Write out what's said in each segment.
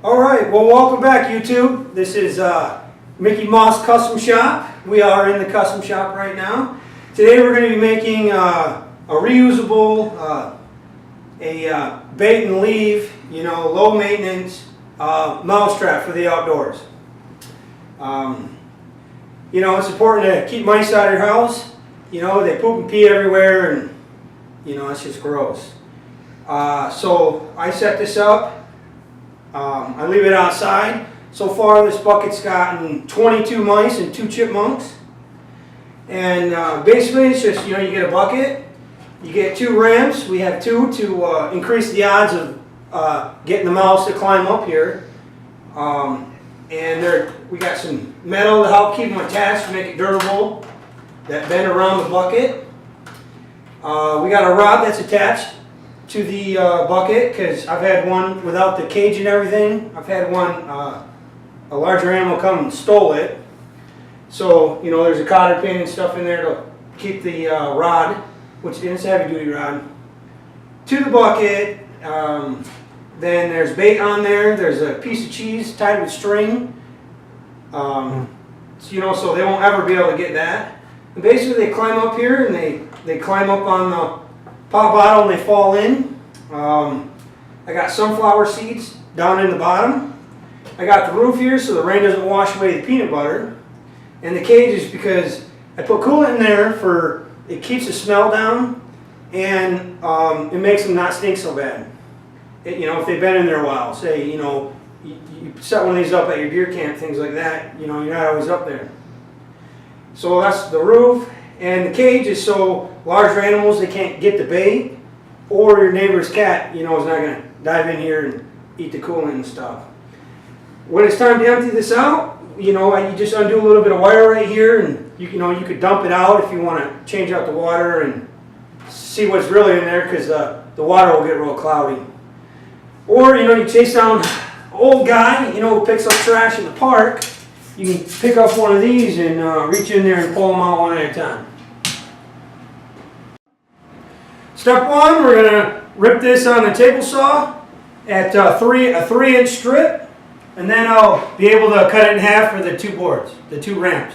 Alright, well welcome back YouTube. This is Mickey Mouse Custom Shop. We are in the custom shop right now. Today we're going to be making a reusable, bait and leave, low maintenance mouse trap for the outdoors. It's important to keep mice out of your house. They poop and pee everywhere and it's just gross. So I set this up. I leave it outside. So far this bucket's gotten 22 mice and 2 chipmunks. And basically it's just, you get a bucket, you get 2 ramps. We have 2 to increase the odds of getting the mouse to climb up here. And we got some metal to help keep them attached to make it durable that bend around the bucket. We got a rod that's attached to the bucket because I've had one without the cage and everything. I've had one, a larger animal come and stole it. So, there's a cotter pin and stuff in there to keep the rod, which is a heavy duty rod, to the bucket. Then there's bait on there. There's a piece of cheese tied with string. So they won't ever be able to get that. And basically they climb up here and they climb up on the pop bottle and they fall in. I got sunflower seeds down in the bottom. I got the roof here so the rain doesn't wash away the peanut butter. And the cage is because I put coolant in there it keeps the smell down and it makes them not stink so bad. If they've been in there a while, say, you set one of these up at your deer camp, things like that, you're not always up there. So that's the roof. And the cage is so larger animals, they can't get the bait, or your neighbor's cat, is not going to dive in here and eat the coolant and stuff. When it's time to empty this out, you just undo a little bit of wire right here, and you could dump it out if you want to change out the water and see what's really in there, because the water will get real cloudy. Or, you chase down an old guy, who picks up trash in the park. You can pick up one of these and reach in there and pull them out one at a time. Step 1, we're going to rip this on the table saw at a 3-inch strip, and then I'll be able to cut it in half for the 2 boards, the 2 ramps.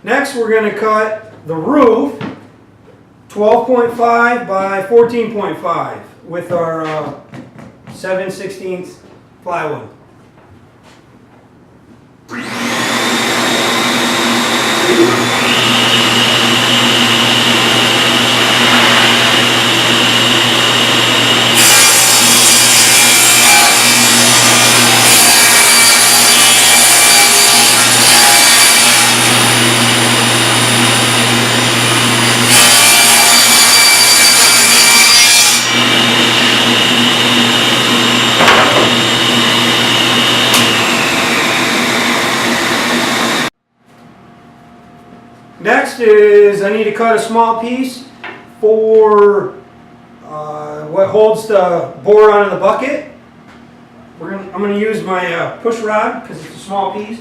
Next, we're going to cut the roof 12.5 by 14.5 with our 7/16 plywood. Next is I need to cut a small piece for what holds the board onto the bucket. I'm going to use my push rod because it's a small piece.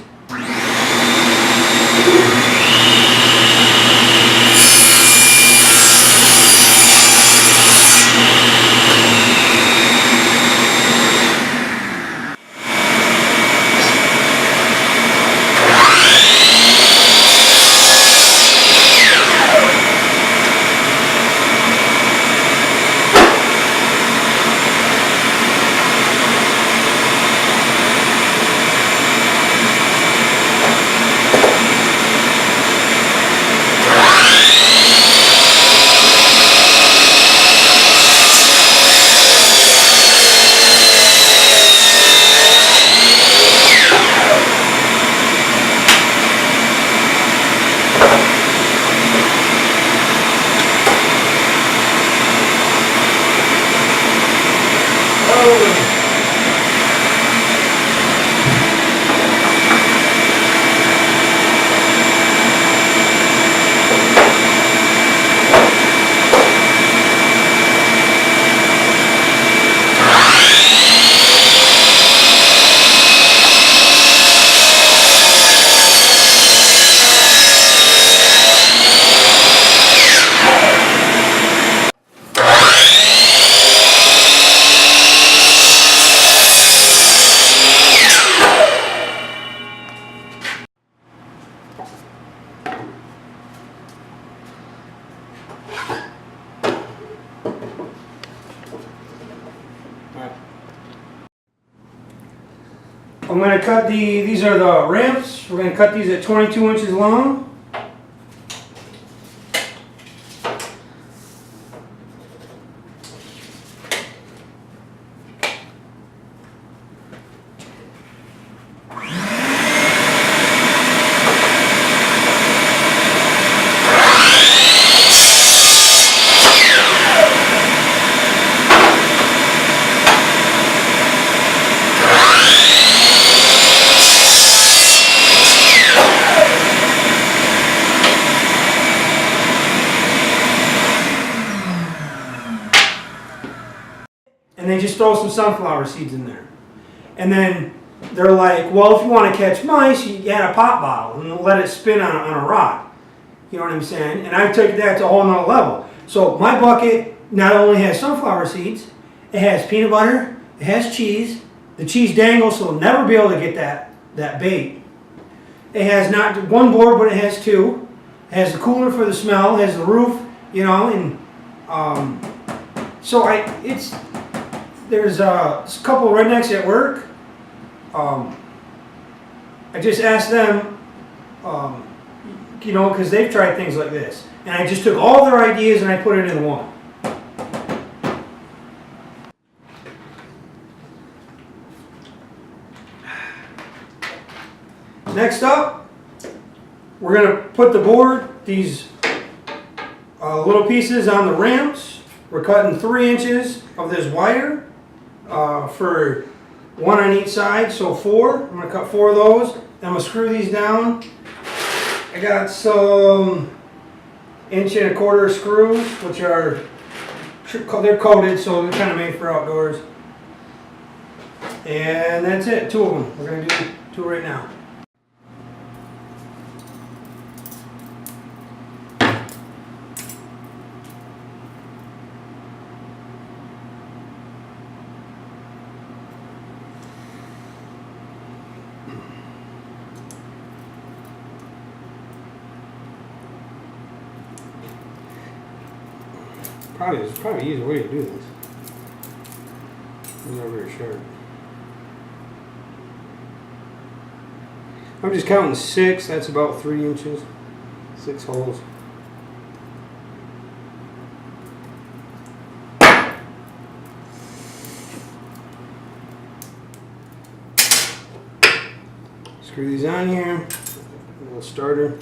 I'm going to cut these are the ramps. We're going to cut these at 22 inches long. And they just throw some sunflower seeds in there. And then they're like, well, if you want to catch mice, you add a pop bottle and let it spin on a rod. You know what I'm saying? And I took that to a whole nother level. So my bucket not only has sunflower seeds, it has peanut butter, it has cheese. The cheese dangles, so it'll never be able to get that bait. It has not one board, but it has two. It has the cooler for the smell, it has the roof, you know, and so there's a couple of rednecks at work. I just asked them, you know, because they've tried things like this. And I just took all their ideas and I put it in one. Next up, we're going to put the board, these little pieces on the ramps. We're cutting 3 inches of this wire. For 1 on each side, so 4. I'm going to cut 4 of those. Then I'm going to screw these down. I got some 1 1/4 inch screws, which are, they're coated, so they're kind of made for outdoors. And that's it, 2 of them. We're going to do 2 right now. There's probably an easier way to do this. It's not very sharp. I'm just counting 6. That's about 3 inches. 6 holes. Screw these on here. A little starter.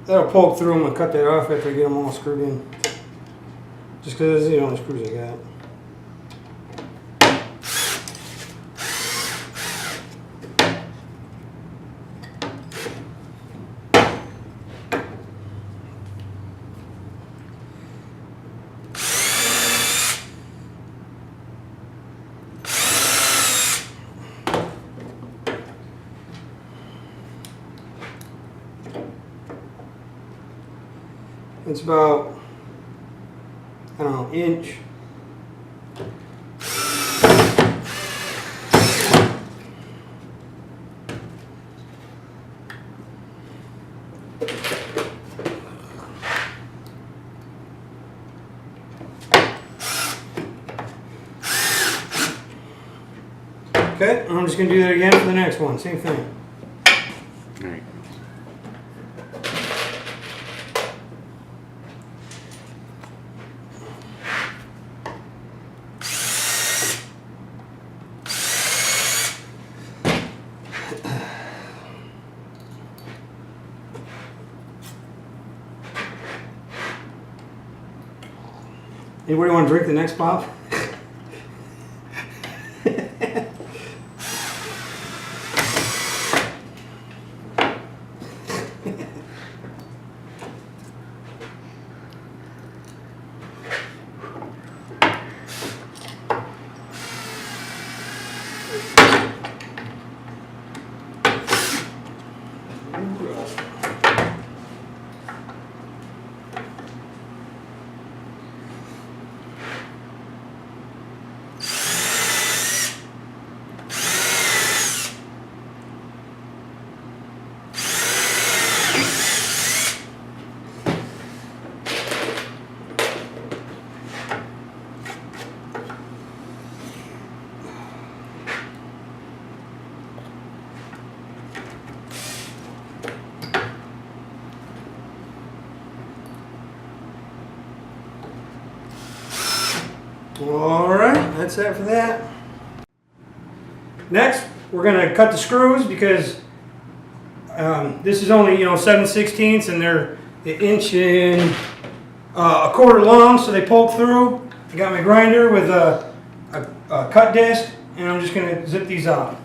That'll poke through them and cut that off after I get them all screwed in. Just because these are the only screws I got. It's about, I don't know, inch. Okay, I'm just going to do that again for the next one, same thing. All right. Anybody want to drink the next pop? Alright, that's it for that. Next, we're going to cut the screws because this is only 7/16 and they're an inch and a quarter long, so they poke through. I got my grinder with a cut disc, and I'm just going to zip these out.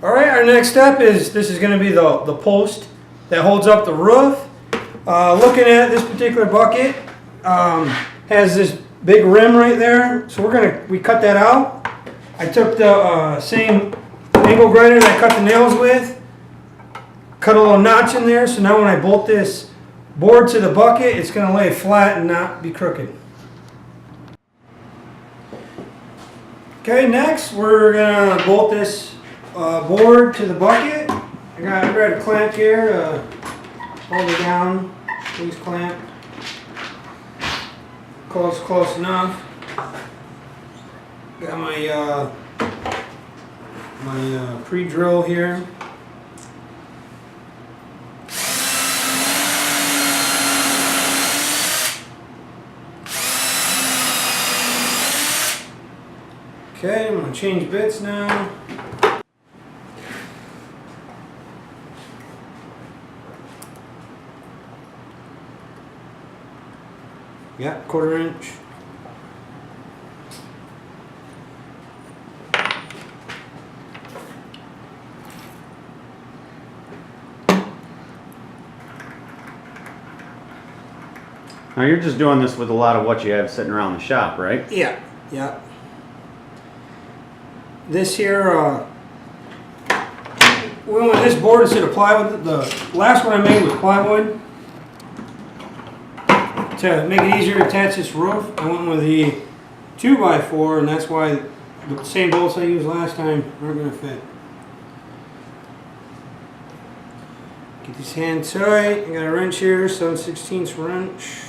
Alright, our next step is, this is going to be the post that holds up the roof. Looking at this particular bucket, has this big rim right there, so we cut that out. I took the same angle grinder that I cut the nails with, cut a little notch in there, so now when I bolt this board to the bucket, it's going to lay flat and not be crooked. Okay, next we're going to bolt this board to the bucket. I got a clamp here to hold it down. Please clamp. Close enough. Got my pre-drill here. Okay, I'm going to change bits now. Yeah, 1/4 inch. Now you're just doing this with a lot of what you have sitting around the shop, right? Yeah. This here, we went with this board instead of plywood. The last one I made was plywood. To make it easier to attach this roof, I went with the 2x4, and that's why the same bolts I used last time aren't going to fit. Get these hands tight. I got a wrench here, 7/16 wrench.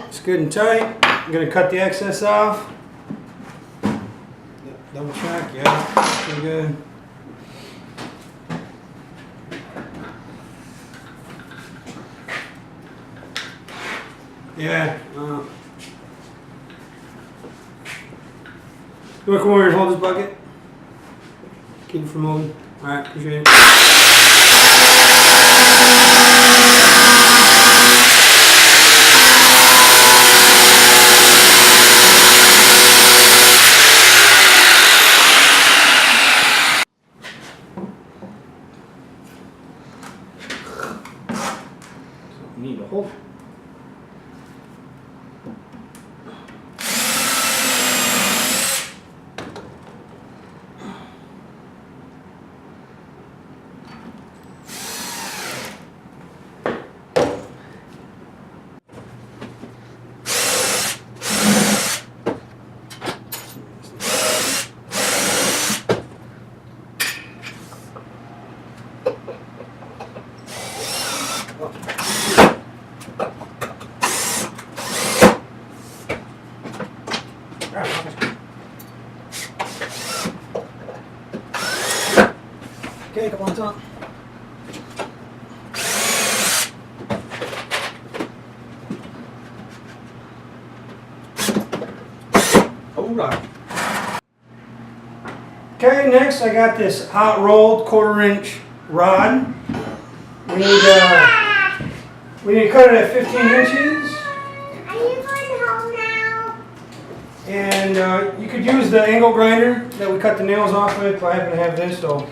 It's good and tight. I'm going to cut the excess off. Double check, yeah, pretty good. Yeah. You want to come over here and hold this bucket? Keep it from moving. Alright, appreciate it. Need a hole. Okay, come on top. Alright. Okay, next I got this hot rolled 1/4 inch rod. We need to cut it at 15 inches. Are you going home now? And you could use the angle grinder that we cut the nails off with, but I happen to have this, so.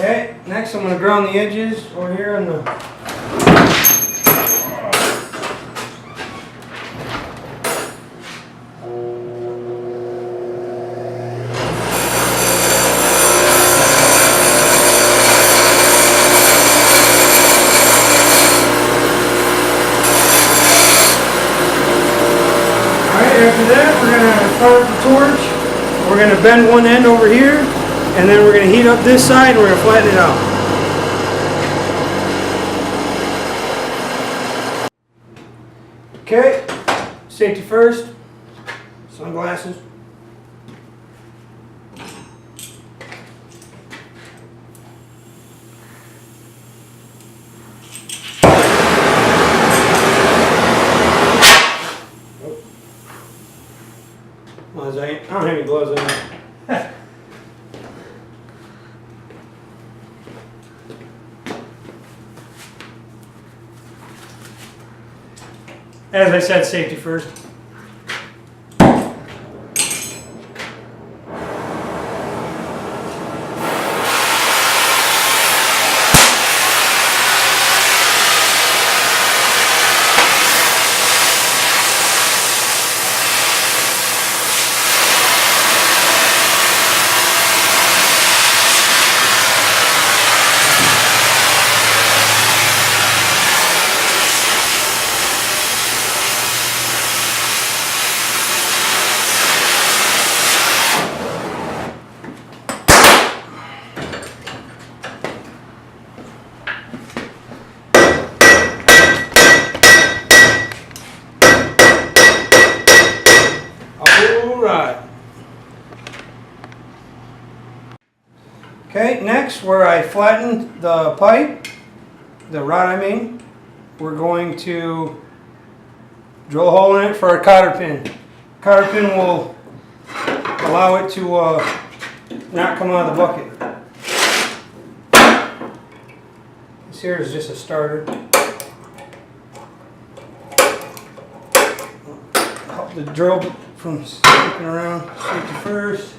Okay, next I'm going to ground the edges over here on the after that, we're going to start the torch. We're going to bend one end over here, and then we're going to heat up this side, and we're going to flatten it out. Okay, safety first, sunglasses. I don't have any gloves on. As I said, safety first. Okay, next where I flattened the pipe, the rod I mean, we're going to drill a hole in it for a cotter pin. Cotter pin will allow it to not come out of the bucket. This here is just a starter. Help the drill from slipping around. Safety first.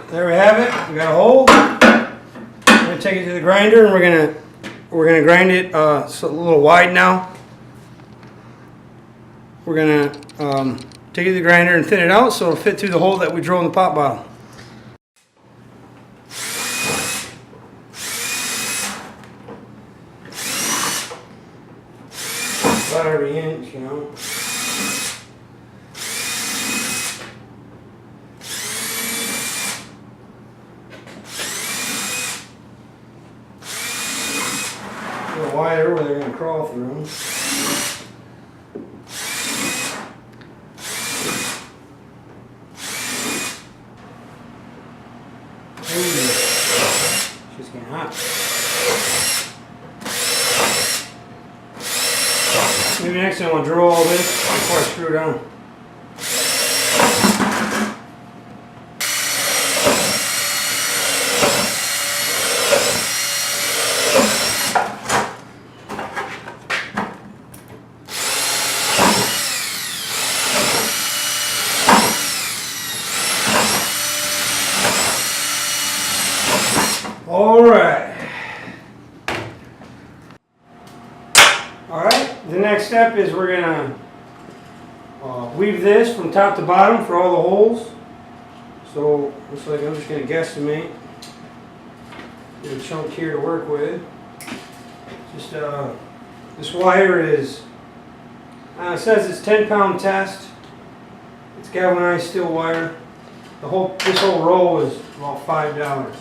There we have it. We got a hole. We're gonna take it to the grinder, and we're gonna grind it so a little wide now. We're gonna take it to the grinder and thin it out so it'll fit through the hole that we drilled in the pop bottom. About every inch, you know. A little wider where they're going to crawl through. She's getting hot. Maybe next time I'll drill all this before I screw it down. Alright, the next step is we're going to weave this from top to bottom for all the holes. So, looks like I'm just going to guesstimate. Get a chunk here to work with. Just, this wire is, it says it's 10-pound test. It's galvanized steel wire. This whole roll is about $5.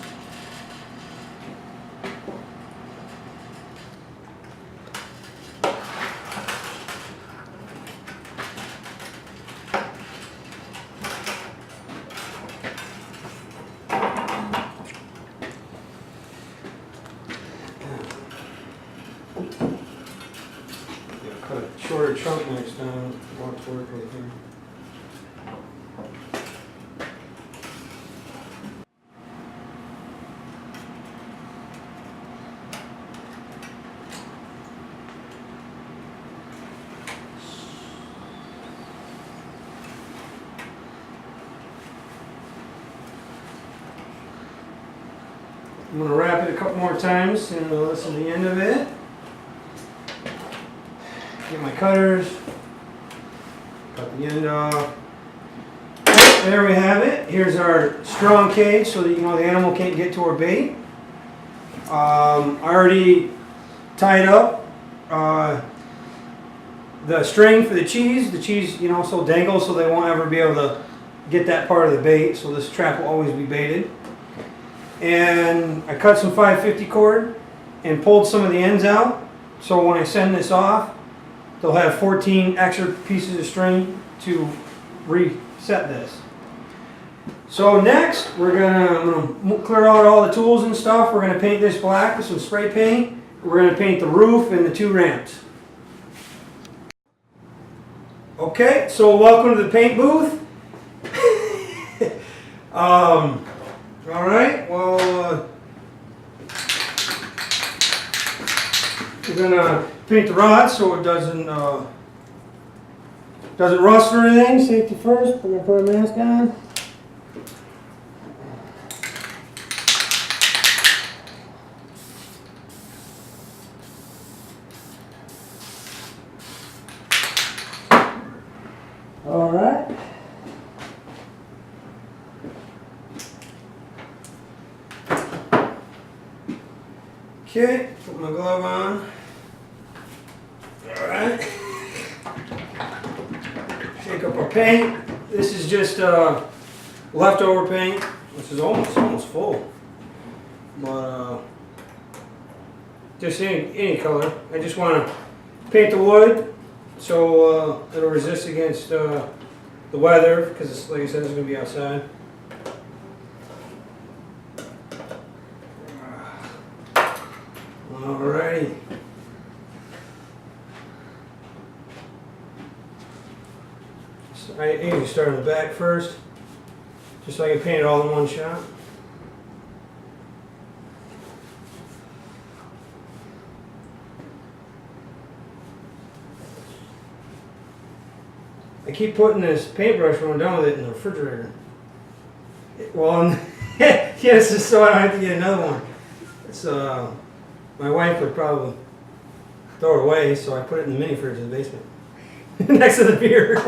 Cut a shorter chunk next time. Want to work with here. I'm going to wrap it a couple more times and this is the end of it. Get my cutters. Cut the end off. There we have it. Here's our strong cage so that you know the animal can't get to our bait. I already tied up the string for the cheese. The cheese, you know, so dangles so they won't ever be able to get that part of the bait. So this trap will always be baited. And I cut some 550 cord and pulled some of the ends out. So when I send this off, they'll have 14 extra pieces of string to reset this. So next, I'm gonna clear out all the tools and stuff. We're gonna paint this black with some spray paint. We're gonna paint the roof and the 2 ramps. Okay, so welcome to the paint booth. All right, well, we're gonna paint the rod so it doesn't rust or anything. Safety first. We're gonna put a mask on. All right. Okay, put my glove on. All right. Shake up our paint. This is just leftover paint, which is almost full. But just any color. I just want to paint the wood so it'll resist against the weather, because like I said, it's going to be outside. Alrighty. So I usually start on the back first, just so I can paint it all in one shot. I keep putting this paintbrush when I'm done with it in the refrigerator. Well, yes, just so I don't have to get another one. It's my wife would probably throw it away, so I put it in the mini fridge in the basement next to the beer.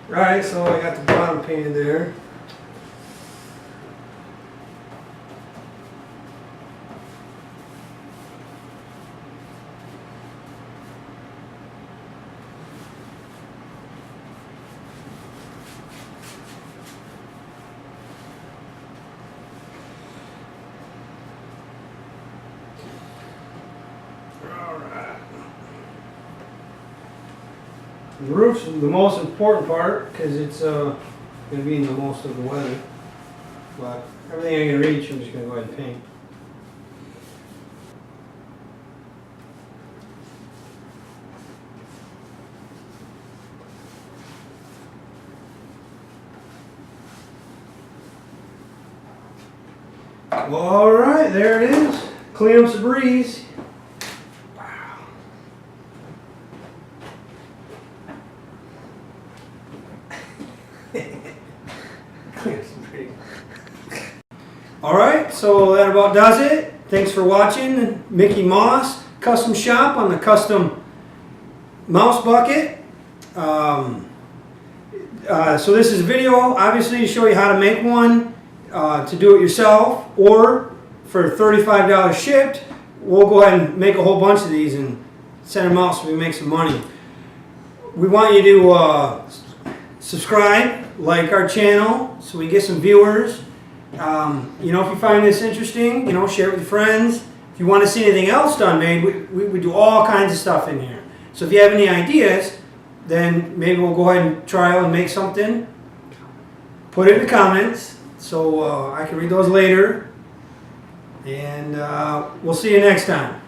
Right, so I got the bottom painted there. The roof's the most important part because it's going to be in the most of the weather. But everything I can reach, I'm just going to go ahead and paint. All right, there it is. Clean up the breeze. Alright, so that about does it. Thanks for watching. Mickey Moss Custom Shop on the custom mouse bucket. So this is a video, obviously, to show you how to make one, to do it yourself, or for $35 shipped, we'll go ahead and make a whole bunch of these and send them out so we make some money. We want you to subscribe, like our channel, so we get some viewers. You know, if you find this interesting, you know, share it with your friends. If you want to see anything else done made, we do all kinds of stuff in here. So if you have any ideas, then maybe we'll go ahead and try and make something. Put it in the comments so I can read those later. And we'll see you next time.